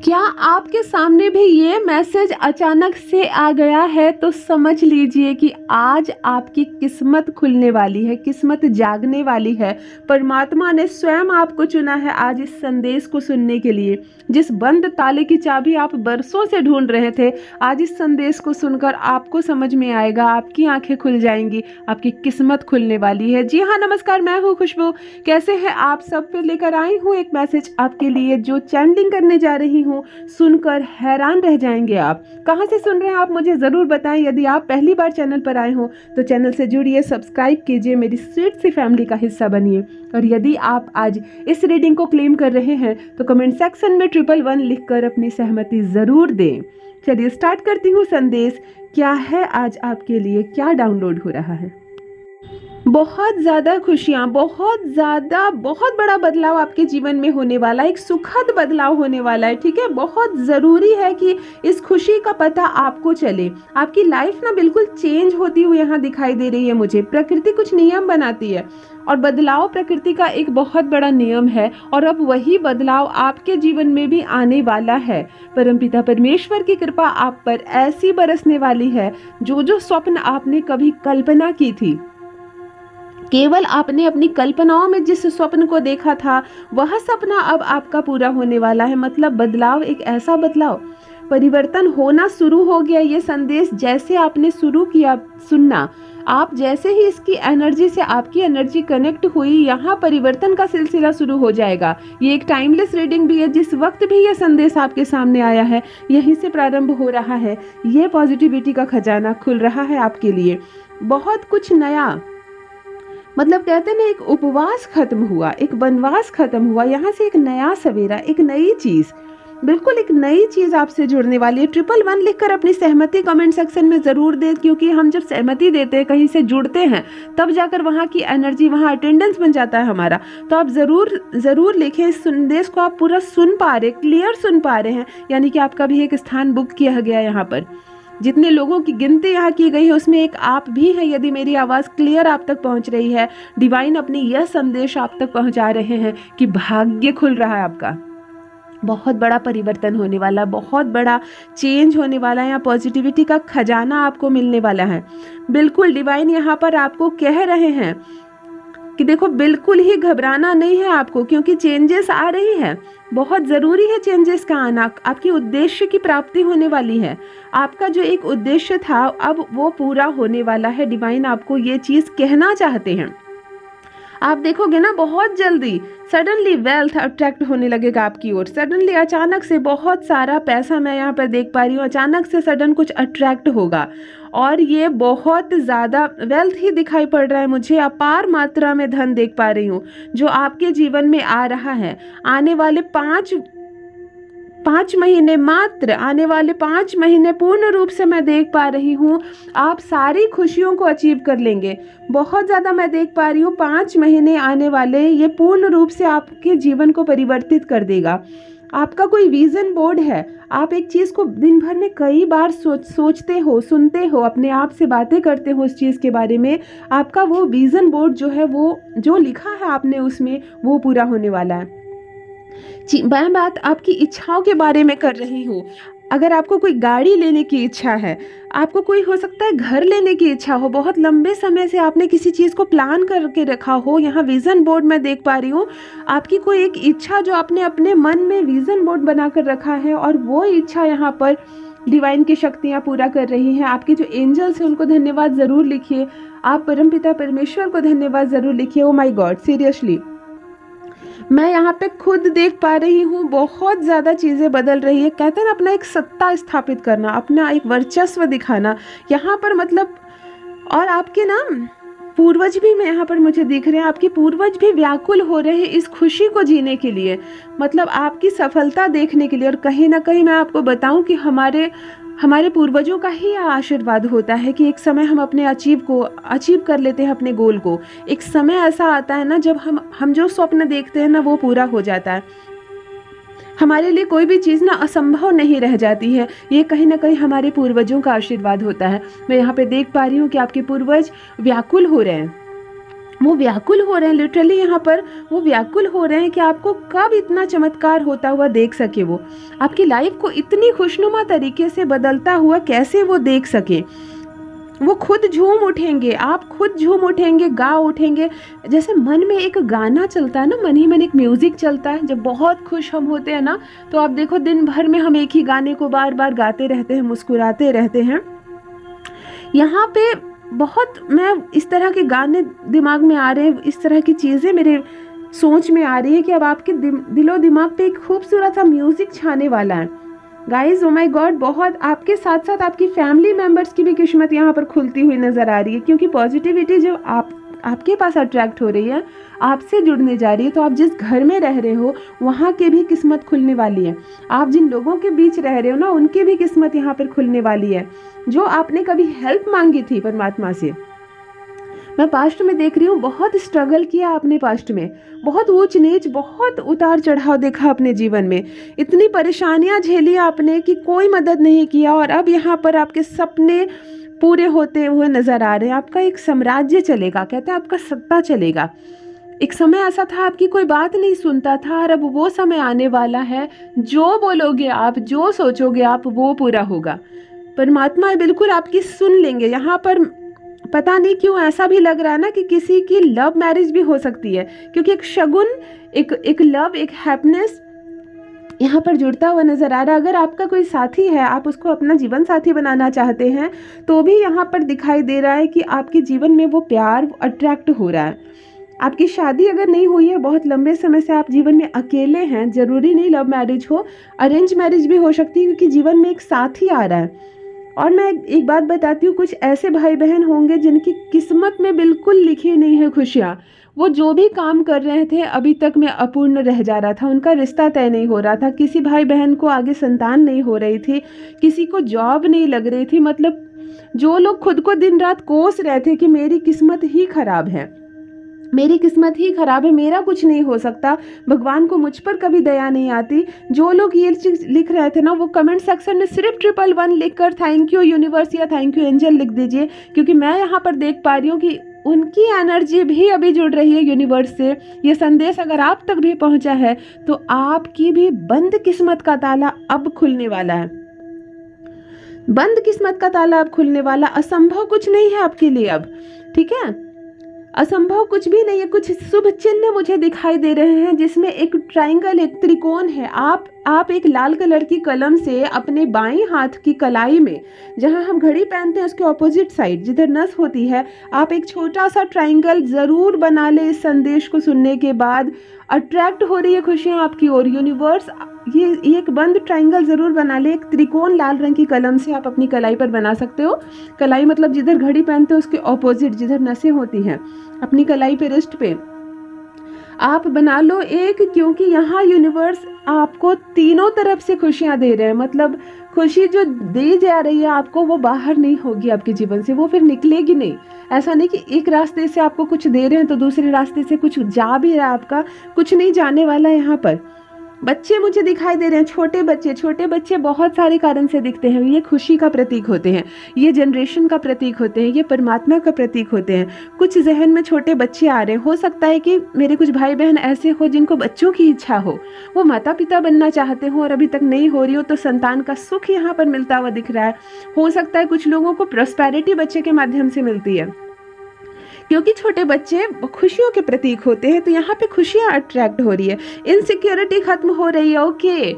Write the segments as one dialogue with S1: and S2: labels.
S1: क्या आपके सामने भी ये मैसेज अचानक से आ गया है तो समझ लीजिए कि आज आपकी किस्मत खुलने वाली है, किस्मत जागने वाली है। परमात्मा ने स्वयं आपको चुना है आज इस संदेश को सुनने के लिए। जिस बंद ताले की चाबी आप बरसों से ढूंढ रहे थे, आज इस संदेश को सुनकर आपको समझ में आएगा, आपकी आंखें खुल जाएंगी, आपकी किस्मत खुलने वाली है। जी हाँ, नमस्कार, मैं हूँ खुशबू। कैसे हैं आप सब? फिर लेकर आई हूँ एक मैसेज आपके लिए जो चैनलिंग करने जा रही हूँ। सुनकर हैरान रह जाएंगे आप। कहां से सुन रहे हैं आप मुझे जरूर बताएं। यदि आप पहली बार चैनल पर आए हो तो चैनल से जुड़िए, सब्सक्राइब कीजिए, मेरी स्वीट सी फैमिली का हिस्सा बनिए। और यदि आप आज इस रीडिंग को क्लेम कर रहे हैं तो कमेंट सेक्शन में 111 लिखकर अपनी सहमति जरूर दें। चलिए स्टार्ट करती हूँ। संदेश क्या है आज आपके लिए, क्या डाउनलोड हो रहा है? बहुत ज़्यादा खुशियाँ, बहुत बड़ा बदलाव आपके जीवन में होने वाला है। एक सुखद बदलाव होने वाला है, ठीक है। बहुत ज़रूरी है कि इस खुशी का पता आपको चले। आपकी लाइफ ना बिल्कुल चेंज होती हुई यहाँ दिखाई दे रही है मुझे। प्रकृति कुछ नियम बनाती है और बदलाव प्रकृति का एक बहुत बड़ा नियम है, और अब वही बदलाव आपके जीवन में भी आने वाला है। परमपिता परमेश्वर की कृपा आप पर ऐसी बरसने वाली है, जो स्वप्न आपने कभी कल्पना की थी, केवल आपने अपनी कल्पनाओं में जिस स्वप्न को देखा था, वह सपना अब आपका पूरा होने वाला है। मतलब बदलाव, एक ऐसा बदलाव, परिवर्तन होना शुरू हो गया। ये संदेश जैसे आपने शुरू किया सुनना, आप जैसे ही इसकी एनर्जी से आपकी एनर्जी कनेक्ट हुई, यहाँ परिवर्तन का सिलसिला शुरू हो जाएगा। ये एक टाइमलेस रीडिंग भी है। जिस वक्त भी ये संदेश आपके सामने आया है, यहीं से प्रारंभ हो रहा है। ये पॉजिटिविटी का खजाना खुल रहा है आपके लिए। बहुत कुछ नया, मतलब कहते हैं ना, एक उपवास खत्म हुआ, एक वनवास खत्म हुआ, यहाँ से एक नया सवेरा, एक नई चीज, बिल्कुल एक नई चीज आपसे जुड़ने वाली है। 111 लिखकर अपनी सहमति कमेंट सेक्शन में जरूर दें, क्योंकि हम जब सहमति देते हैं, कहीं से जुड़ते हैं, तब जाकर वहाँ की एनर्जी, वहाँ अटेंडेंस बन जाता है हमारा। तो आप जरूर लिखें। इस संदेश को आप पूरा सुन पा रहे, क्लियर सुन पा रहे हैं, यानी कि आपका भी एक स्थान बुक किया गया यहाँ पर। जितने लोगों की गिनती यहाँ की गई है उसमें एक आप भी हैं। यदि मेरी आवाज़ क्लियर आप तक पहुँच रही है, डिवाइन अपनी यह संदेश आप तक पहुँचा रहे हैं कि भाग्य खुल रहा है आपका। बहुत बड़ा परिवर्तन होने वाला, बहुत बड़ा चेंज होने वाला है। यहाँ पॉजिटिविटी का खजाना आपको मिलने वाला है। बिल्कुल डिवाइन यहाँ पर आपको कह रहे हैं कि देखो, बिल्कुल ही घबराना नहीं है आपको, क्योंकि चेंजेस आ रही है। बहुत ज़रूरी है चेंजेस का आना। आपकी उद्देश्य की प्राप्ति होने वाली है। आपका जो एक उद्देश्य था, अब वो पूरा होने वाला है। डिवाइन आपको ये चीज़ कहना चाहते हैं। आप देखोगे ना, बहुत जल्दी सडनली वेल्थ अट्रैक्ट होने लगेगा आपकी ओर। सडनली, अचानक से बहुत सारा पैसा मैं यहाँ पर देख पा रही हूँ। अचानक से सडन कुछ अट्रैक्ट होगा, और ये बहुत ज़्यादा वेल्थ ही दिखाई पड़ रहा है मुझे। अपार मात्रा में धन देख पा रही हूँ जो आपके जीवन में आ रहा है। आने वाले पाँच महीने, मात्र आने वाले 5 महीने पूर्ण रूप से मैं देख पा रही हूँ आप सारी खुशियों को अचीव कर लेंगे। बहुत ज़्यादा मैं देख पा रही हूँ 5 महीने आने वाले, ये पूर्ण रूप से आपके जीवन को परिवर्तित कर देगा। आपका कोई विजन बोर्ड है, आप एक चीज़ को दिन भर में कई बार सोचते हो, सुनते हो, अपने आप से बातें करते हो उस चीज़ के बारे में। आपका वो विजन बोर्ड जो है, वो जो लिखा है आपने उसमें, वो पूरा होने वाला है। मैं बात आपकी इच्छाओं के बारे में कर रही हूँ। अगर आपको कोई गाड़ी लेने की इच्छा है, आपको कोई, हो सकता है घर लेने की इच्छा हो, बहुत लंबे समय से आपने किसी चीज़ को प्लान करके रखा हो, यहाँ विज़न बोर्ड मैं देख पा रही हूँ। आपकी कोई एक इच्छा जो आपने अपने मन में विज़न बोर्ड बनाकर रखा है, और वो इच्छा यहाँ पर डिवाइन की शक्तियाँ पूरा कर रही हैं। आपके जो एंजल्स हैं उनको धन्यवाद ज़रूर लिखिए। आप परमपिता परमेश्वर को धन्यवाद ज़रूर लिखिए। ओ माई गॉड, सीरियसली मैं यहाँ पे खुद देख पा रही हूँ बहुत ज़्यादा चीज़ें बदल रही है। कहते हैं ना, अपना एक सत्ता स्थापित करना, अपना एक वर्चस्व दिखाना यहाँ पर, मतलब। और आपके ना पूर्वज भी मैं यहाँ पर मुझे दिख रहे हैं। आपके पूर्वज भी व्याकुल हो रहे हैं इस खुशी को जीने के लिए, मतलब आपकी सफलता देखने के लिए। और कहीं ना कहीं मैं आपको बताऊं कि हमारे पूर्वजों का ही आशीर्वाद होता है कि एक समय हम अपने अचीव कर लेते हैं, अपने गोल को। एक समय ऐसा आता है ना, जब हम जो स्वप्न देखते हैं ना, वो पूरा हो जाता है। हमारे लिए कोई भी चीज़ ना असंभव नहीं रह जाती है। ये कहीं ना कहीं हमारे पूर्वजों का आशीर्वाद होता है। मैं यहाँ पे देख पा रही हूँ कि आपके पूर्वज व्याकुल हो रहे हैं, वो व्याकुल हो रहे हैं, लिटरली यहाँ पर वो व्याकुल हो रहे हैं कि आपको कब इतना चमत्कार होता हुआ देख सके, वो आपकी लाइफ को इतनी खुशनुमा तरीके से बदलता हुआ कैसे वो देख सके। वो खुद झूम उठेंगे, आप खुद झूम उठेंगे, गा उठेंगे। जैसे मन में एक गाना चलता है ना, मन ही मन एक म्यूजिक चलता है, जब बहुत खुश हम होते हैं ना, तो आप देखो दिन भर में हम एक ही गाने को बार बार गाते रहते हैं, मुस्कुराते रहते हैं। यहाँ पे बहुत मैं इस तरह के गाने दिमाग में आ रहे हैं, इस तरह की चीज़ें मेरे सोच में आ रही है कि अब आपके दिलो दिमाग पे एक खूबसूरत सा म्यूजिक छाने वाला है। गाइज, ओ माय गॉड, बहुत आपके साथ साथ आपकी फैमिली मेंबर्स की भी किस्मत यहाँ पर खुलती हुई नजर आ रही है, क्योंकि पॉजिटिविटी जब आपके पास अट्रैक्ट हो रही है, आपसे जुड़ने जा रही है, तो आप जिस घर में रह रहे हो वहाँ की भी किस्मत खुलने वाली है। आप जिन लोगों के बीच रह रहे हो ना, उनकी भी किस्मत यहाँ पर खुलने वाली है। जो आपने कभी हेल्प मांगी थी परमात्मा से, मैं पास्ट में देख रही हूँ, बहुत स्ट्रगल किया आपने पास्ट में, बहुत ऊंच नीच, बहुत उतार चढ़ाव देखा अपने जीवन में, इतनी परेशानियां झेली आपने कि कोई मदद नहीं किया, और अब यहाँ पर आपके सपने पूरे होते हुए नजर आ रहे हैं। आपका एक साम्राज्य चलेगा, कहते हैं आपका सत्ता चलेगा। एक समय ऐसा था आपकी कोई बात नहीं सुनता था, और अब वो समय आने वाला है, जो बोलोगे आप, जो सोचोगे आप, वो पूरा होगा। परमात्मा बिल्कुल आपकी सुन लेंगे। यहाँ पर पता नहीं क्यों ऐसा भी लग रहा है ना कि किसी की लव मैरिज भी हो सकती है, क्योंकि एक शगुन, एक लव, एक हैप्पीनेस यहाँ पर जुड़ता हुआ नजर आ रहा है। अगर आपका कोई साथी है, आप उसको अपना जीवन साथी बनाना चाहते हैं, तो भी यहाँ पर दिखाई दे रहा है कि आपके जीवन में वो प्यार अट्रैक्ट हो रहा है। आपकी शादी अगर नहीं हुई है, बहुत लंबे समय से आप जीवन में अकेले हैं, जरूरी नहीं लव मैरिज हो, अरेंज मैरिज भी हो सकती है, क्योंकि जीवन में एक साथी आ रहा है। और मैं एक बात बताती हूँ, कुछ ऐसे भाई बहन होंगे जिनकी किस्मत में बिल्कुल लिखी नहीं है खुशियाँ। वो जो भी काम कर रहे थे अभी तक में अपूर्ण रह जा रहा था, उनका रिश्ता तय नहीं हो रहा था, किसी भाई बहन को आगे संतान नहीं हो रही थी, किसी को जॉब नहीं लग रही थी। मतलब जो लोग खुद को दिन रात कोस रहे थे कि मेरी किस्मत ही खराब है, मेरी किस्मत ही खराब है, मेरा कुछ नहीं हो सकता, भगवान को मुझ पर कभी दया नहीं आती, जो लोग ये चीज़ लिख रहे थे ना, वो कमेंट सेक्शन में सिर्फ 111 लिखकर थैंक यू यूनिवर्स या थैंक यू एंजल लिख दीजिए, क्योंकि मैं यहाँ पर देख पा रही हूँ कि उनकी एनर्जी भी अभी जुड़ रही है यूनिवर्स से। ये संदेश अगर आप तक भी पहुँचा है, तो आपकी भी बंद किस्मत का ताला अब खुलने वाला है। बंद किस्मत का ताला अब खुलने वाला। असंभव कुछ नहीं है आपके लिए अब, ठीक है, असंभव कुछ भी नहीं है। कुछ शुभ चिन्ह मुझे दिखाई दे रहे हैं, जिसमें एक ट्रायंगल, एक त्रिकोण है। आप एक लाल कलर की कलम से अपने बाईं हाथ की कलाई में, जहां हम घड़ी पहनते हैं उसके ऑपोजिट साइड जिधर नस होती है, आप एक छोटा सा ट्रायंगल जरूर बना ले। इस संदेश को सुनने के बाद अट्रैक्ट हो रही है खुशियां आपकी ओर। यूनिवर्स ये एक बंद ट्रायंगल जरूर बना ले। एक त्रिकोण लाल रंग की कलम से आप अपनी कलाई पर बना सकते हो। कलाई मतलब जिधर घड़ी पहनते हो उसके ऑपोजिट, जिधर नसें होती हैं, अपनी कलाई पे, रिस्ट पे आप बना लो एक, क्योंकि यहाँ यूनिवर्स आपको तीनों तरफ से खुशियाँ दे रहे हैं। मतलब खुशी जो दी जा रही है आपको, वो बाहर नहीं होगी आपके जीवन से, वो फिर निकलेगी नहीं। ऐसा नहीं कि एक रास्ते से आपको कुछ दे रहे हैं तो दूसरे रास्ते से कुछ जा भी रहा है आपका, कुछ नहीं जाने वाला है। यहाँ पर बच्चे मुझे दिखाई दे रहे हैं, छोटे बच्चे बहुत सारे कारण से दिखते हैं। ये खुशी का प्रतीक होते हैं, ये जनरेशन का प्रतीक होते हैं, ये परमात्मा का प्रतीक होते हैं। कुछ जहन में छोटे बच्चे आ रहे हैं। हो सकता है कि मेरे कुछ भाई बहन ऐसे हो जिनको बच्चों की इच्छा हो, वो माता पिता बनना चाहते हो और अभी तक नहीं हो रही हो, तो संतान का सुख यहाँ पर मिलता हुआ दिख रहा है। हो सकता है कुछ लोगों को प्रॉस्पेरिटी बच्चे के माध्यम से मिलती है, क्योंकि छोटे बच्चे खुशियों के प्रतीक होते हैं। तो यहाँ पे खुशियाँ अट्रैक्ट हो रही है, इनसिक्योरिटी खत्म हो रही है। ओके,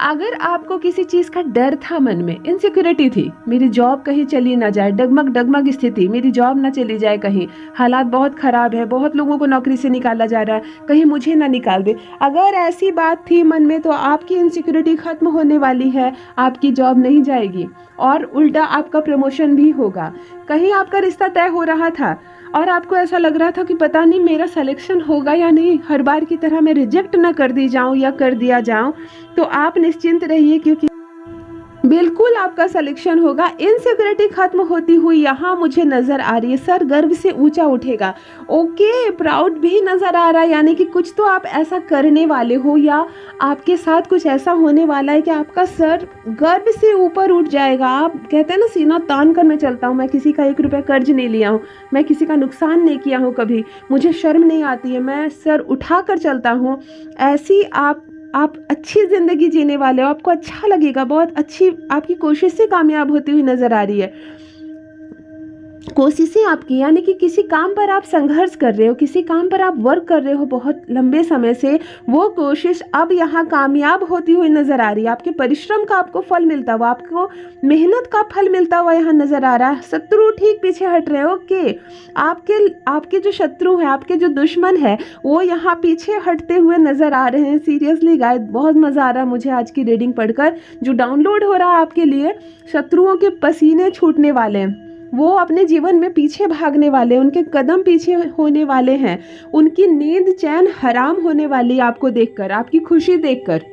S1: अगर आपको किसी चीज़ का डर था, मन में इनसिक्योरिटी थी, मेरी जॉब कहीं चली ना जाए, डगमग स्थिति, मेरी जॉब ना चली जाए, कहीं हालात बहुत ख़राब है, बहुत लोगों को नौकरी से निकाला जा रहा है, कहीं मुझे ना निकाल दे, अगर ऐसी बात थी मन में, तो आपकी इनसिक्योरिटी खत्म होने वाली है। आपकी जॉब नहीं जाएगी और उल्टा आपका प्रमोशन भी होगा। कहीं आपका रिश्ता तय हो रहा था और आपको ऐसा लग रहा था कि पता नहीं मेरा सिलेक्शन होगा या नहीं, हर बार की तरह मैं रिजेक्ट ना कर दी जाऊं या कर दिया जाऊं, तो आप निश्चिंत रहिए, क्योंकि बिल्कुल आपका सिलेक्शन होगा। इनसिक्योरिटी खत्म होती हुई यहाँ मुझे नजर आ रही है। सर गर्व से ऊंचा उठेगा। ओके, प्राउड भी नजर आ रहा है, यानी कि कुछ तो आप ऐसा करने वाले हो या आपके साथ कुछ ऐसा होने वाला है कि आपका सर गर्व से ऊपर उठ जाएगा। आप कहते हैं ना, सीना तान कर मैं चलता हूँ, मैं किसी का 1 रुपया कर्ज नहीं लिया हूँ, मैं किसी का नुकसान नहीं किया हूँ कभी, मुझे शर्म नहीं आती है, मैं सर उठा कर चलता हूँ। ऐसी आप अच्छी ज़िंदगी जीने वाले हो, आपको अच्छा लगेगा, बहुत अच्छी आपकी कोशिशें कामयाब होती हुई नज़र आ रही है। कोशिशें आपकी, यानी कि किसी काम पर आप संघर्ष कर रहे हो, किसी काम पर आप वर्क कर रहे हो बहुत लंबे समय से, वो कोशिश अब यहाँ कामयाब होती हुई नज़र आ रही है। आपके परिश्रम का आपको फल मिलता हुआ, आपको मेहनत का फल मिलता हुआ यहाँ नज़र आ रहा है। शत्रु ठीक पीछे हट रहे हो। ओके, आपके जो शत्रु हैं, आपके जो दुश्मन है, वो यहाँ पीछे हटते हुए नज़र आ रहे हैं। सीरियसली गाइस, बहुत मज़ा आ रहा है मुझे आज की रीडिंग पढ़कर। जो डाउनलोड हो रहा है आपके लिए, शत्रुओं के पसीने छूटने वाले हैं, वो अपने जीवन में पीछे भागने वाले, उनके कदम पीछे होने वाले हैं, उनकी नींद चैन हराम होने वाली है आपको देखकर, आपकी खुशी देखकर।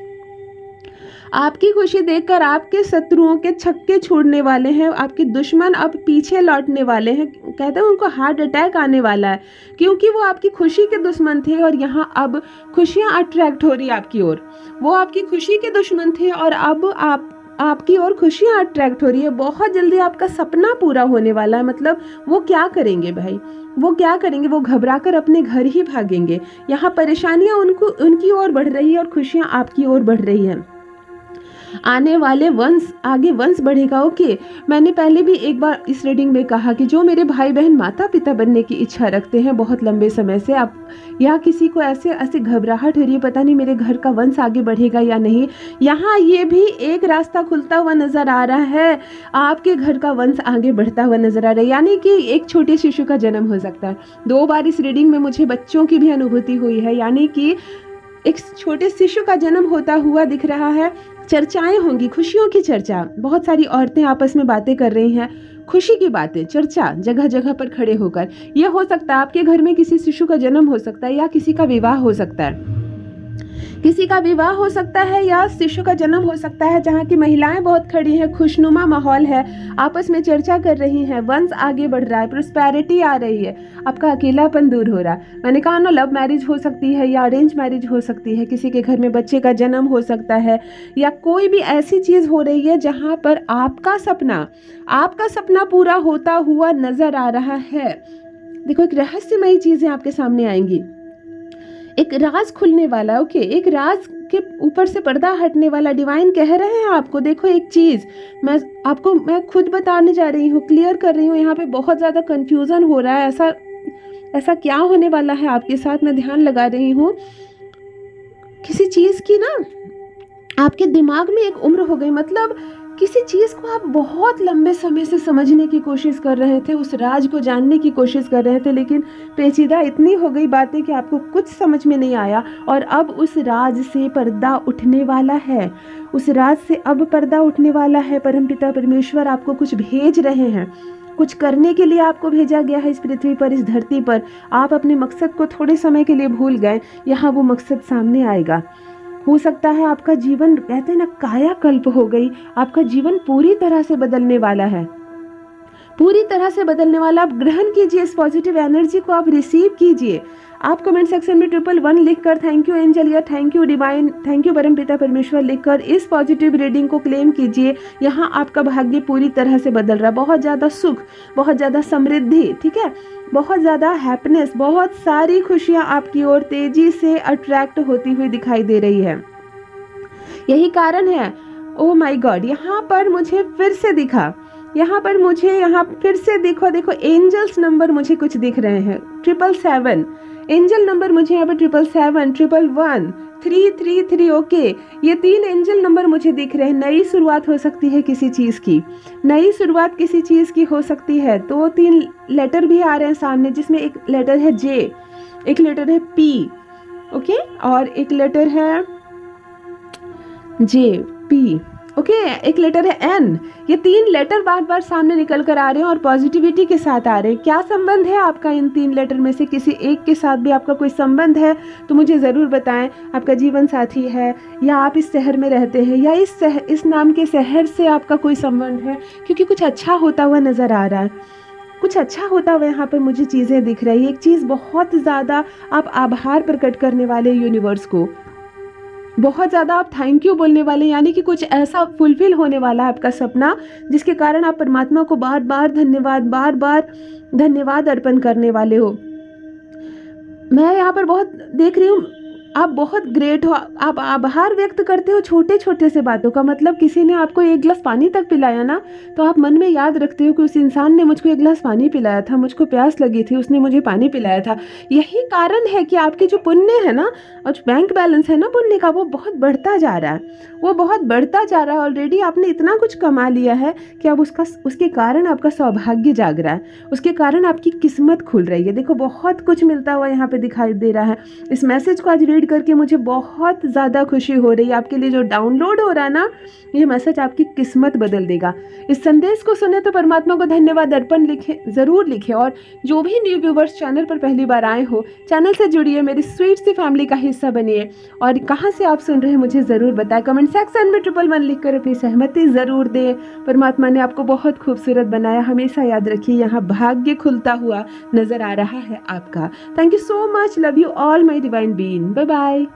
S1: आपकी खुशी देखकर आपके शत्रुओं के छक्के छोड़ने वाले हैं, आपके दुश्मन अब पीछे लौटने वाले हैं। कहते हैं उनको हार्ट अटैक आने वाला है, क्योंकि वो आपकी खुशी के दुश्मन थे और यहाँ अब खुशियाँ अट्रैक्ट हो रही है आपकी ओर। वो आपकी खुशी के दुश्मन थे और अब आपकी ओर खुशियाँ अट्रैक्ट हो रही है। बहुत जल्दी आपका सपना पूरा होने वाला है। मतलब वो क्या करेंगे भाई, वो क्या करेंगे, वो घबराकर अपने घर ही भागेंगे। यहाँ परेशानियाँ उनकी ओर बढ़ रही है और खुशियाँ आपकी ओर बढ़ रही हैं। आने वाले आगे वंश बढ़ेगा। ओके, मैंने पहले भी एक बार इस रीडिंग में कहा कि जो मेरे भाई बहन माता पिता बनने की इच्छा रखते हैं बहुत लंबे समय से, आप या किसी को ऐसे घबराहट हो रही है, पता नहीं मेरे घर का वंश आगे बढ़ेगा या नहीं, यहाँ ये भी एक रास्ता खुलता हुआ नजर आ रहा है। आपके घर का वंश आगे बढ़ता हुआ नजर आ रहा है, यानी कि एक छोटे शिशु का जन्म हो सकता है। 2 बार इस रीडिंग में मुझे बच्चों की भी अनुभूति हुई है, यानी कि एक छोटे शिशु का जन्म होता हुआ दिख रहा है। चर्चाएं होंगी, खुशियों की चर्चा, बहुत सारी औरतें आपस में बातें कर रही हैं, खुशी की बातें, चर्चा जगह जगह पर खड़े होकर। यह हो सकता है आपके घर में किसी शिशु का जन्म हो सकता है, या किसी का विवाह हो सकता है, किसी का विवाह हो सकता है या शिशु का जन्म हो सकता है, जहाँ की महिलाएं बहुत खड़ी हैं, खुशनुमा माहौल है, आपस में चर्चा कर रही हैं, वंश आगे बढ़ रहा है, प्रोस्पेरिटी आ रही है, आपका अकेलापन दूर हो रहा है। मैंने कहा ना, लव मैरिज हो सकती है या अरेंज मैरिज हो सकती है, किसी के घर में बच्चे का जन्म हो सकता है, या कोई भी ऐसी चीज़ हो रही है जहाँ पर आपका सपना पूरा होता हुआ नजर आ रहा है। देखो, एक रहस्यमयी चीज़ें आपके सामने आएंगी, एक राज खुलने वाला है। ओके, एक राज के ऊपर से पर्दा हटने वाला, डिवाइन कह रहे हैं आपको। देखो, एक चीज़ मैं खुद बताने जा रही हूँ, क्लियर कर रही हूँ। यहाँ पे बहुत ज़्यादा कंफ्यूजन हो रहा है, ऐसा क्या होने वाला है आपके साथ, मैं ध्यान लगा रही हूँ। किसी चीज़ की ना आपके दिमाग में एक उम्र हो गई, मतलब किसी चीज़ को आप बहुत लंबे समय से समझने की कोशिश कर रहे थे, उस राज को जानने की कोशिश कर रहे थे, लेकिन पेचीदा इतनी हो गई बातें कि आपको कुछ समझ में नहीं आया, और अब उस राज से पर्दा उठने वाला है। उस राज से अब पर्दा उठने वाला है। परमपिता परमेश्वर आपको कुछ भेज रहे हैं, कुछ करने के लिए आपको भेजा गया है इस पृथ्वी पर, इस धरती पर। आप अपने मकसद को थोड़े समय के लिए भूल गए, यहाँ वो मकसद सामने आएगा। हो सकता है आपका जीवन, कहते हैं ना, कायाकल्प हो गई, आपका जीवन पूरी तरह से बदलने वाला है, पूरी तरह से बदलने वाला। आप ग्रहण कीजिए इस पॉजिटिव एनर्जी को, आप रिसीव कीजिए। आप कमेंट सेक्शन में 111 लिखकर थैंक यू एंजल या thank you divine, thank you परमपिता परमेश्वर लिखकर इस पॉजिटिव रीडिंग को क्लेम कीजिए। यहाँ आपका भाग्य पूरी तरह से बदल रहा है। बहुत ज़्यादा सुख, बहुत ज़्यादा समृद्धि, ठीक है, बहुत ज़्यादा हैप्पीनेस, बहुत सारी खुशियाँ आपकी ओर तेजी से अट्रैक्ट होती हुई दिखाई दे रही है। यही कारण है, ओ माय गॉड, यहाँ पर मुझे फिर से दिखा, यहाँ फिर से देखो एंजल्स नंबर मुझे कुछ दिख रहे हैं। 777 एंजल नंबर मुझे यहाँ पर 777, 111, 333। ओके, ये 3 एंजल नंबर मुझे दिख रहे हैं। नई शुरुआत हो सकती है किसी चीज़ की, नई शुरुआत किसी चीज़ की हो सकती है। तो 3 लेटर भी आ रहे हैं सामने, जिसमें एक लेटर है J, एक लेटर है P, ओके, और एक लेटर है JP। ओके, एक लेटर है एन। ये 3 लेटर बार बार सामने निकल कर आ रहे हैं और पॉजिटिविटी के साथ आ रहे हैं। क्या संबंध है आपका इन 3 लेटर में से किसी एक के साथ भी आपका कोई संबंध है तो मुझे ज़रूर बताएं। आपका जीवन साथी है, या आप इस शहर में रहते हैं, या इस नाम के शहर से आपका कोई संबंध है, क्योंकि कुछ अच्छा होता हुआ नज़र आ रहा है। कुछ अच्छा होता हुआ यहाँ पर मुझे चीज़ें दिख रही है। एक चीज़ बहुत ज़्यादा आप आभार प्रकट करने वाले यूनिवर्स को, बहुत ज़्यादा आप थैंक यू बोलने वाले, यानी कि कुछ ऐसा फुलफिल होने वाला है आपका सपना जिसके कारण आप परमात्मा को बार बार धन्यवाद अर्पण करने वाले हो। मैं यहाँ पर बहुत देख रही हूँ, आप बहुत ग्रेट हो, आप आभार व्यक्त करते हो छोटे छोटे से बातों का। मतलब किसी ने आपको 1 गिलास पानी तक पिलाया ना, तो आप मन में याद रखते हो कि उस इंसान ने मुझको 1 गिलास पानी पिलाया था, मुझको प्यास लगी थी, उसने मुझे पानी पिलाया था। यही कारण है कि आपके जो पुण्य है ना, और जो बैंक बैलेंस है ना पुण्य का, वो बहुत बढ़ता जा रहा है, वो बहुत बढ़ता जा रहा है। ऑलरेडी आपने इतना कुछ कमा लिया है कि अब उसके कारण आपका सौभाग्य जाग रहा है, उसके कारण आपकी किस्मत खुल रही है। देखो बहुत कुछ मिलता हुआ यहाँ पे दिखाई दे रहा है। इस मैसेज को आज रीड करके मुझे बहुत ज़्यादा खुशी हो रही है। आपके लिए जो डाउनलोड हो रहा है ना, ये मैसेज आपकी किस्मत बदल देगा। इस संदेश को सुने तो परमात्मा को धन्यवाद अर्पण ज़रूर लिखें। और जो भी न्यू व्यूवर्स चैनल पर पहली बार आए हो, चैनल से जुड़िए, मेरी स्वीट सी फैमिली का हिस्सा बनिए। और कहाँ से आप सुन रहे हैं मुझे ज़रूर बताएं। कमेंट सेक्शन में 1111 लिखकर अपनी सहमति ज़रूर दें। परमात्मा ने आपको बहुत खूबसूरत बनाया। हमेशा याद रखिए, यहाँ भाग्य खुलता हुआ नज़र आ रहा है आपका। Thank you so much. Love you all my divine being. Bye bye.